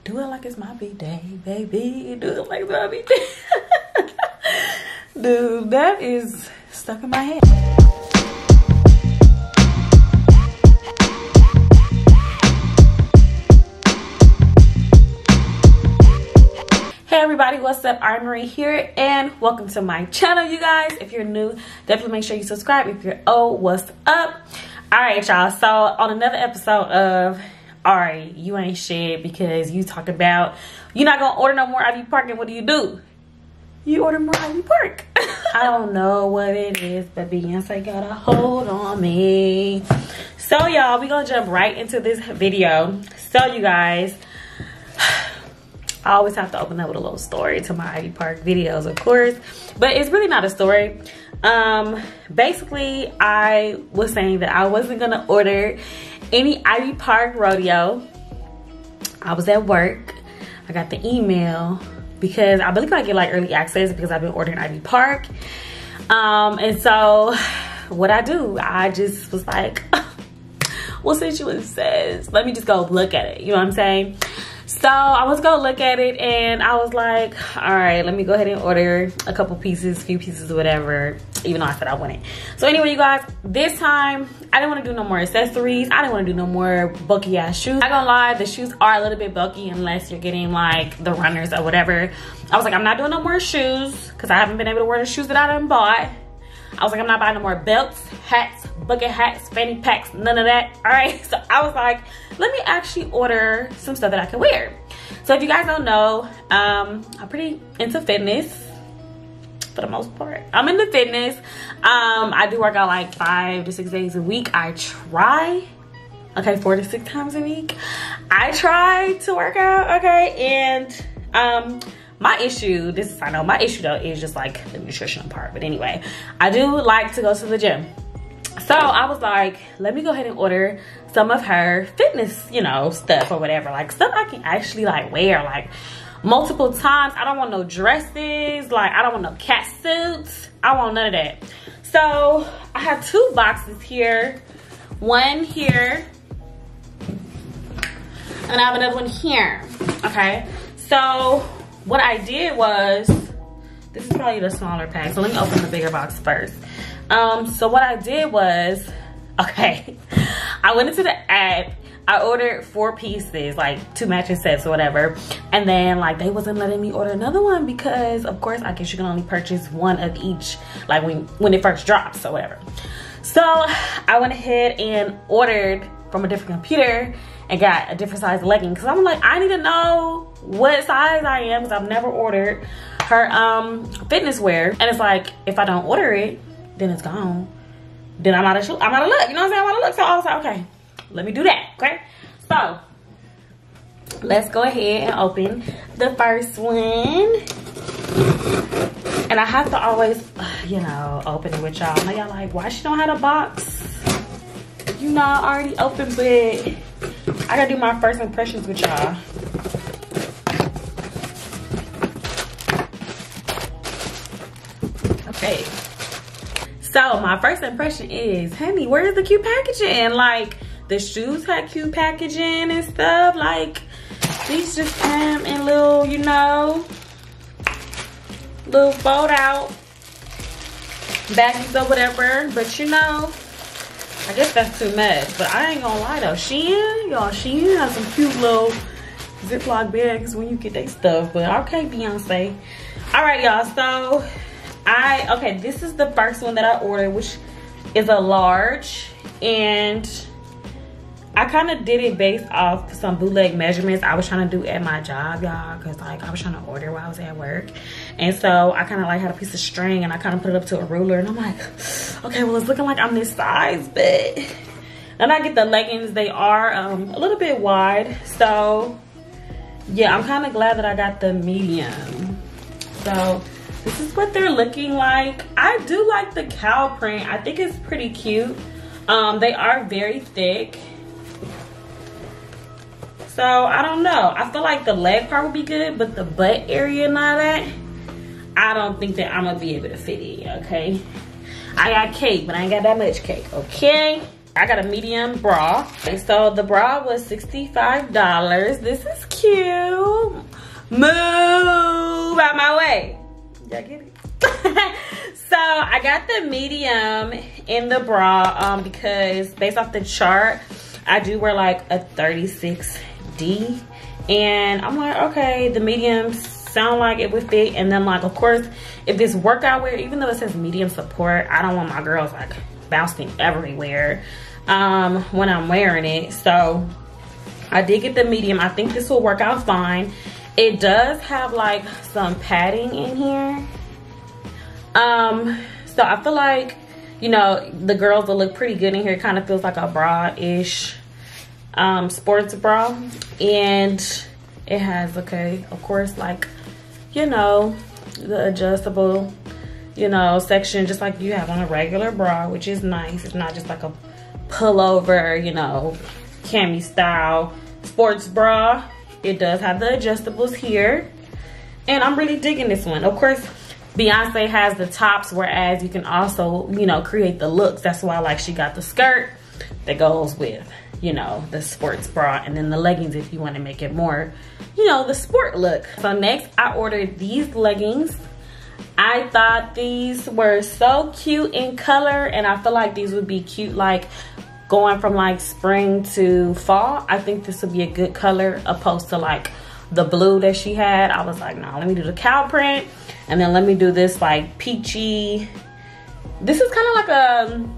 Do it like it's my B-day, baby. Do it like it's my B-day. Dude, that is stuck in my head. Hey everybody, what's up? I'm Marie here and welcome to my channel, you guys. If you're new, definitely make sure you subscribe. If you're old, what's up? All right, y'all. So on another episode of Alright, you ain't shit because you talk about you're not gonna order no more Ivy Park, and what do? You order more Ivy Park. I don't know what it is, but Beyonce got a hold on me. So y'all, we gonna jump right into this video. So you guys, I always have to open up with a little story to my Ivy Park videos, of course, but it's really not a story. Basically, I was saying that I wasn't gonna order any Ivy Park Rodeo. I was at work. I got the email because I believe I get like early access because I've been ordering Ivy Park. And so what I do, I just was like, well, since you says, let me just go look at it. You know what I'm saying? So I was gonna look at it and I was like, all right, let me go ahead and order a couple pieces, few pieces, whatever, even though I said I wouldn't. So anyway, you guys, this time I didn't want to do no more accessories. I didn't want to do no more bulky ass shoes. Not gonna lie, the shoes are a little bit bulky unless you're getting like the runners or whatever. I was like, I'm not doing no more shoes because I haven't been able to wear the shoes that I done bought. I was like, I'm not buying no more belts, hats, bucket hats, fanny packs, none of that. All right, so I was like, let me actually order some stuff that I can wear. So if you guys don't know, I'm pretty into fitness for the most part. I'm into fitness. I do work out like 5 to 6 days a week. I try, okay, 4 to 6 times a week. I try to work out, okay, and my issue, this is, I know, my issue though is just like the nutritional part. But anyway, I do like to go to the gym. So I was like, let me go ahead and order some of her fitness, you know, stuff or whatever. Like stuff I can actually like wear like multiple times. I don't want no dresses. Like I don't want no cat suits. I want none of that. So I have 2 boxes here. One here. And I have another one here. Okay. So what I did was, this is probably the smaller pack, so let me open the bigger box first. So what I did was, okay, I went into the app, I ordered 4 pieces, like 2 matching sets or whatever, and then like they wasn't letting me order another one because of course I guess you can only purchase 1 of each, like when it first drops or whatever. So I went ahead and ordered from a different computer and got a different size legging because I'm like, I need to know what size I am because I've never ordered her fitness wear. And it's like, if I don't order it, then it's gone. Then I'm out of luck, you know what I'm saying? I'm out of luck. So I was like, okay, let me do that, okay? So let's go ahead and open the first one. And I have to always, you know, open it with y'all. Now y'all like, why she don't have a box? You know, I already opened, but I gotta do my first impressions with y'all. Okay. So my first impression is, honey, where's the cute packaging? Like the shoes had cute packaging and stuff. Like these just come in little, you know, little fold out baggies or whatever. But you know, I guess that's too much, but I ain't gonna lie though. Shein, y'all, Shein has some cute little Ziploc bags when you get that stuff, but okay, Beyonce. All right, y'all, so okay, this is the first one that I ordered, which is a large, and I kind of did it based off some bootleg measurements I was trying to do at my job, y'all, because like I was trying to order while I was at work. And so I kind of like had a piece of string and I kind of put it up to a ruler and I'm like, okay, well, it's looking like I'm this size, but then I get the leggings. They are a little bit wide. So yeah, I'm kind of glad that I got the medium. So this is what they're looking like. I do like the cow print. I think it's pretty cute. They are very thick. So I don't know. I feel like the leg part would be good, but the butt area and all that, I don't think that I'm gonna be able to fit it, okay? I got cake, but I ain't got that much cake, okay? I got a medium bra. Okay, so the bra was $65. This is cute. Move out my way. Y'all get it? So I got the medium in the bra because based off the chart, I do wear like a 36D. And I'm like, okay, the mediums sound like it would fit. And then like, of course, if this workout wear, even though it says medium support, I don't want my girls like bouncing everywhere when I'm wearing it. So I did get the medium. I think this will work out fine. It does have like some padding in here. So I feel like, you know, the girls will look pretty good in here. It kind of feels like a bra-ish sports bra. And it has, okay, of course, like, you know, the adjustable, you know, section just like you have on a regular bra, which is nice. It's not just like a pullover, you know, cami style sports bra. It does have the adjustables here. And I'm really digging this one. Of course, Beyonce has the tops, whereas you can also, you know, create the looks. That's why, like, she got the skirt that goes with, you know, the sports bra, and then the leggings if you want to make it more, you know, the sport look. So next, I ordered these leggings. I thought these were so cute in color, and I feel like these would be cute, like, going from, like, spring to fall. I think this would be a good color opposed to, like, the blue that she had. I was like, nah, let me do the cow print. And then let me do this like peachy. This is kind of like a,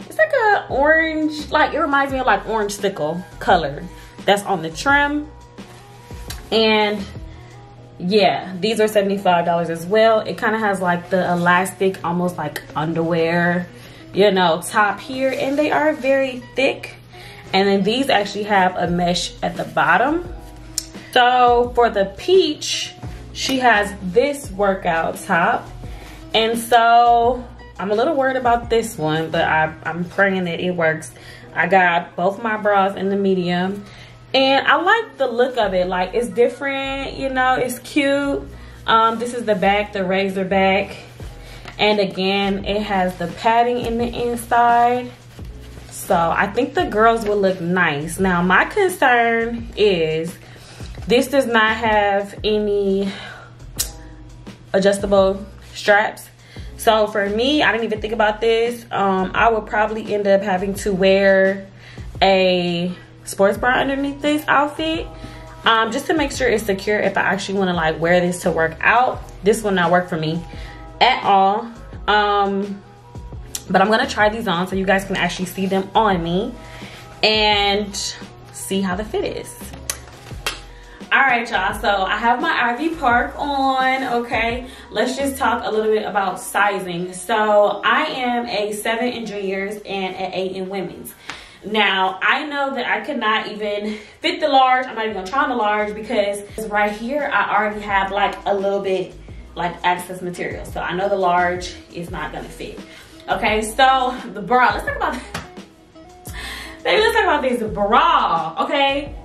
it's like a orange, like it reminds me of like orange sickle color that's on the trim. And yeah, these are $75 as well. It kind of has like the elastic, almost like underwear, you know, top here. And they are very thick. And then these actually have a mesh at the bottom. So for the peach, she has this workout top. And so I'm a little worried about this one, but I'm praying that it works. I got both my bras in the medium. And I like the look of it. Like, it's different, you know, it's cute. This is the back, the razor back. And again, it has the padding in the inside. So I think the girls will look nice. Now, my concern is this does not have any adjustable straps. So for me, I didn't even think about this. I would probably end up having to wear a sports bra underneath this outfit, just to make sure it's secure if I actually want to like wear this to work out. This will not work for me at all. But I'm gonna try these on so you guys can actually see them on me and see how the fit is. All right, y'all, so I have my Ivy Park on, okay? Let's just talk a little bit about sizing. So I am a 7 in juniors and an 8 in women's. Now, I know that I could not even fit the large. I'm not even gonna try on the large because right here, I already have like a little bit like excess material. So I know the large is not gonna fit. Okay, so the bra, let's talk about, baby, let's talk about this bra, okay?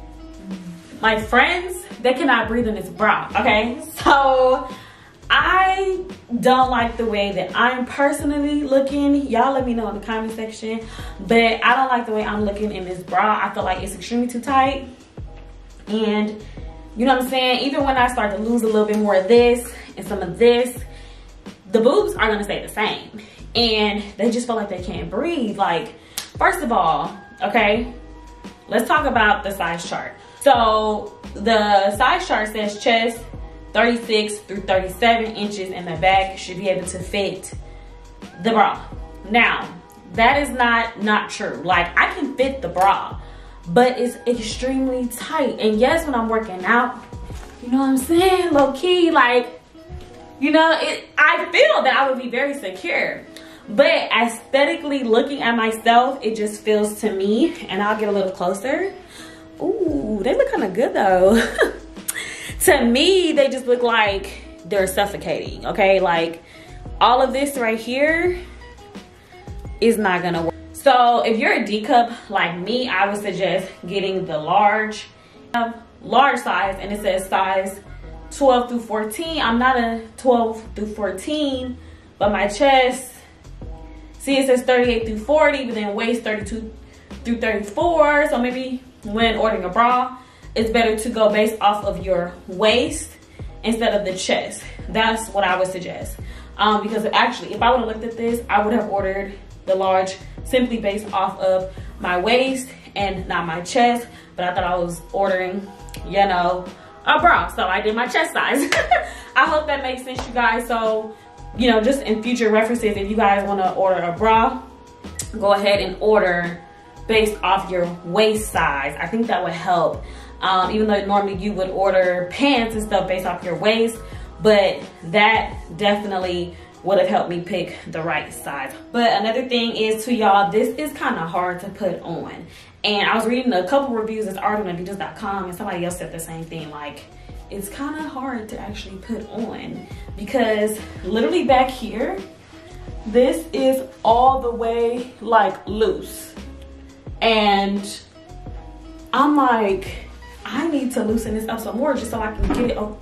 My friends, they cannot breathe in this bra, okay? So I don't like the way that I'm personally looking. Y'all let me know in the comment section. But I don't like the way I'm looking in this bra. I feel like it's extremely too tight. And you know what I'm saying? Even when I start to lose a little bit more of this and some of this, the boobs are gonna stay the same. And they just feel like they can't breathe. Like, first of all, okay, let's talk about the size chart. So the size chart says chest 36 through 37 inches in the back should be able to fit the bra. Now, that is not true. Like, I can fit the bra, but it's extremely tight. And yes, when I'm working out, you know what I'm saying? Low key, like, you know, I feel that I would be very secure. But aesthetically looking at myself, it just feels to me, and I'll get a little closer. Ooh, they look kind of good though. To me, they just look like they're suffocating, okay? Like, all of this right here is not gonna work. So if you're a D cup like me, I would suggest getting the large size, and it says size 12 through 14. I'm not a 12 through 14, but my chest, see, it says 38 through 40, but then waist 32 through 34. So maybe when ordering a bra, it's better to go based off of your waist instead of the chest. That's what I would suggest. Because actually, if I would have looked at this, I would have ordered the large simply based off of my waist and not my chest. But I thought I was ordering, you know, a bra, so I did my chest size. I hope that makes sense, you guys. So, you know, just in future references, if you guys want to order a bra, go ahead and order based off your waist size. I think that would help. Even though normally you would order pants and stuff based off your waist, but that definitely would have helped me pick the right size. But another thing is, to y'all, this is kind of hard to put on. And I was reading a couple reviews that's already on Adidas.com, and somebody else said the same thing. Like, it's kind of hard to actually put on because literally back here, this is all the way like loose. And I'm like, I need to loosen this up some more just so I can get it up.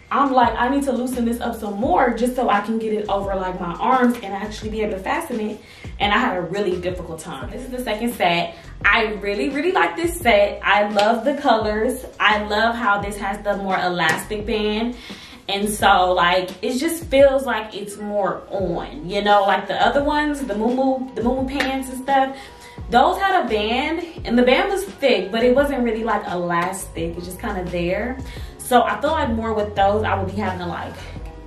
I'm like, I need to loosen this up some more just so I can get it over like my arms and actually be able to fasten it. And I had a really difficult time. This is the second set. I really, really like this set. I love the colors. I love how this has the more elastic band. And so like, it just feels like it's more on, you know, like the other ones, the moo pants and stuff. Those had a band and the band was thick, but it wasn't really like elastic. It's just kind of there. So I feel like more with those, I would be having to like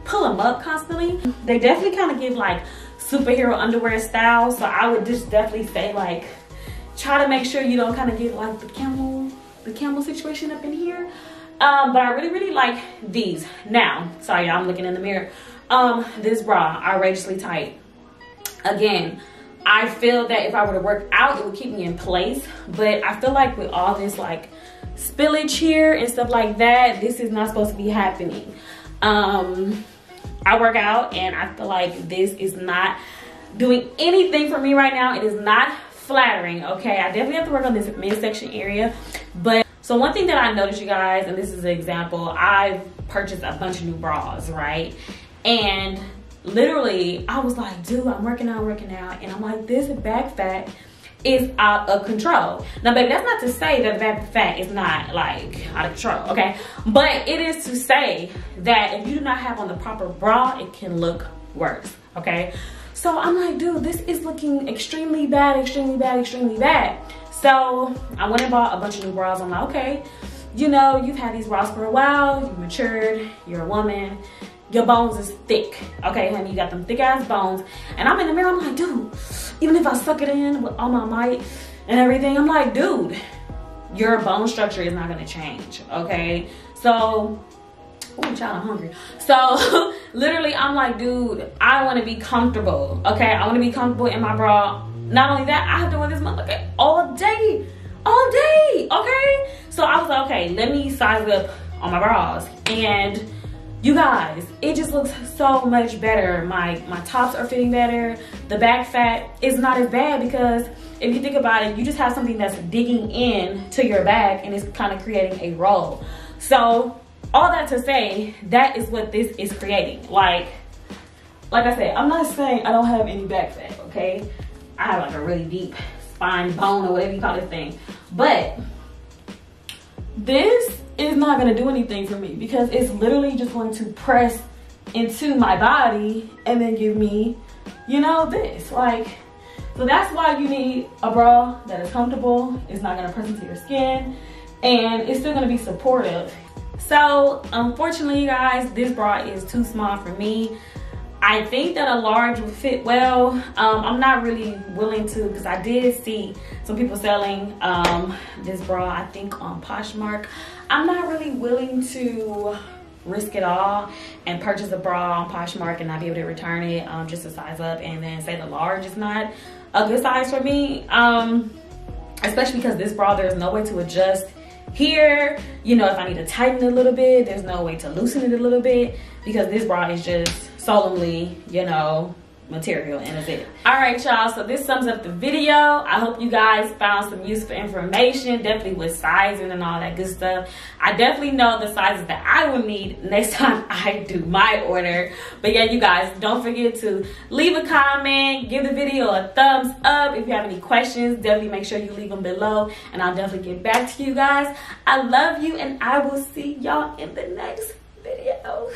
pull them up constantly. They definitely kind of give like superhero underwear style. So I would just definitely say like, try to make sure you don't kind of get like the camel situation up in here. But I really, really like these. Now, sorry, I'm looking in the mirror. This bra, outrageously tight. Again, I feel that if I were to work out, it would keep me in place. But I feel like with all this like spillage here and stuff like that, this is not supposed to be happening. I work out and I feel like this is not doing anything for me right now. It is not flattering, okay? I definitely have to work on this midsection area. But so one thing that I noticed, you guys, and this is an example, I've purchased a bunch of new bras, right? And literally I was like, dude, I'm working out, and I'm like, this back fat is out of control. Now, baby, that's not to say that the back fat is not like out of control, okay? But it is to say that if you do not have on the proper bra, it can look worse, okay? So I'm like, dude, this is looking extremely bad, extremely bad, extremely bad. So I went and bought a bunch of new bras. I'm like, okay, you know, you've had these bras for a while, you've matured, you're a woman, your bones is thick, okay, honey, you got them thick ass bones. And I'm in the mirror, I'm like, dude, even if I suck it in with all my might and everything, I'm like, dude, your bone structure is not gonna change, okay? So, oh, child, I'm hungry. So literally, I'm like, dude, I wanna be comfortable, okay? I wanna be comfortable in my bra. Not only that, I have to wear this motherfucker all day, okay? So I was like, okay, let me size up on my bras. And you guys, it just looks so much better. My tops are fitting better. The back fat is not as bad because if you think about it, you just have something that's digging in to your back and it's kind of creating a roll. So all that to say, that is what this is creating. Like I said, I'm not saying I don't have any back fat, okay? I have like a really deep spine bone or whatever you call this thing. But this is not gonna do anything for me because it's literally just going to press into my body and then give me, you know, this. Like, so that's why you need a bra that is comfortable. It's not gonna press into your skin and it's still gonna be supportive. So unfortunately, you guys, this bra is too small for me. I think that a large would fit well. I'm not really willing to, because I did see some people selling this bra, I think on POSHMARK. I'm not really willing to risk it all and purchase a bra on POSHMARK and not be able to return it just to size up and then say the large is not a good size for me. Especially because this bra, there's no way to adjust here. You know, if I need to tighten it a little bit, there's no way to loosen it a little bit because this bra is just solemnly, you know, material and a zip. All right, y'all, so this sums up the video. I hope you guys found some useful information, definitely with sizing and all that good stuff. I definitely know the sizes that I will need next time I do my order. But yeah, you guys, don't forget to leave a comment, give the video a thumbs up. If you have any questions, definitely make sure you leave them below, and I'll definitely get back to you guys. I love you, and I will see y'all in the next video.